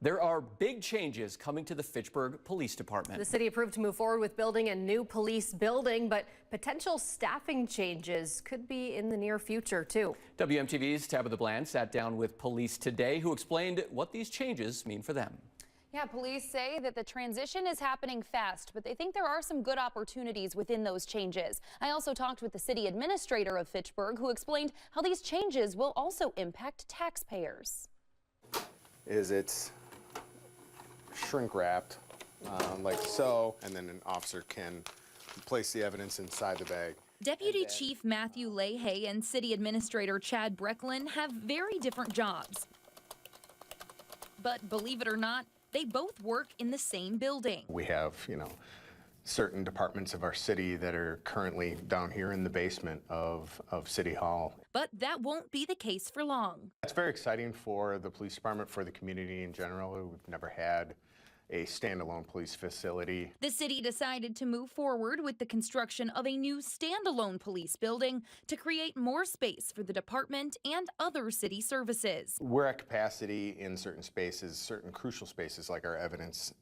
There are big changes coming to the Fitchburg Police Department. The city approved to move forward with building a new police building, but potential staffing changes could be in the near future, too. WMTV's Tabitha Bland sat down with police today, who explained what these changes mean for them. Yeah, police say that the transition is happening fast, but they think there are some good opportunities within those changes. I also talked with the city administrator of Fitchburg, who explained how these changes will also impact taxpayers. It's shrink wrapped like so, and then an officer can place the evidence inside the bag. Deputy Chief Matthew Leahy and City Administrator Chad Brecklin have very different jobs. But believe it or not, they both work in the same building. We have, certain departments of our city that are currently down here in the basement of City Hall. But that won't be the case for long. It's very exciting for the police department, for the community in general. We've never had a standalone police facility. The city decided to move forward with the construction of a new standalone police building to create more space for the department and other city services. We're at capacity in certain spaces, certain crucial spaces like our evidence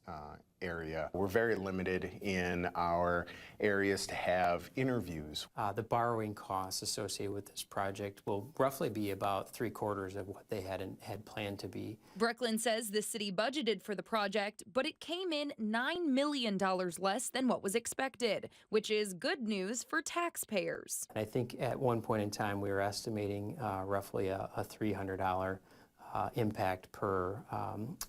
area. We're very limited in our areas to have interviews. The borrowing costs associated with this project will roughly be about 3/4 of what they had planned to be. Brecklin says the city budgeted for the project, but it came in $9 million less than what was expected, which is good news for taxpayers. And I think at one point in time we were estimating roughly a $300 impact per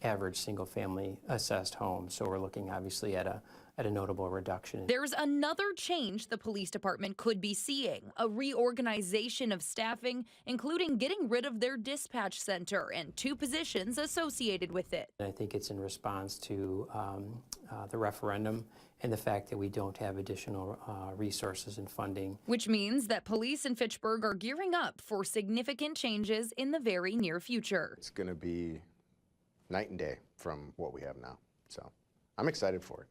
average single-family assessed home. So we're looking obviously at a notable reduction. There's another change the police department could be seeing, a reorganization of staffing, including getting rid of their dispatch center and 2 positions associated with it. And I think it's in response to the referendum and the fact that we don't have additional resources and funding. Which means that police in Fitchburg are gearing up for significant changes in the very near future. It's going to be night and day from what we have now. So I'm excited for it.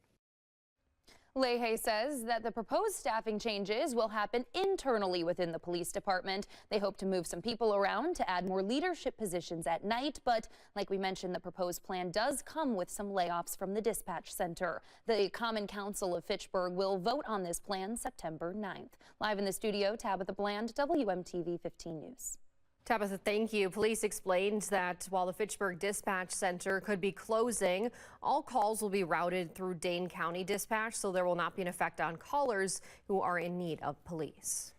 Leahy says that the proposed staffing changes will happen internally within the police department. They hope to move some people around to add more leadership positions at night, but like we mentioned, the proposed plan does come with some layoffs from the dispatch center. The Common Council of Fitchburg will vote on this plan September 9th. Live in the studio, Tabitha Bland, WMTV 15 News. Tabitha, thank you. Police explained that while the Fitchburg Dispatch Center could be closing, all calls will be routed through Dane County Dispatch, so there will not be an effect on callers who are in need of police.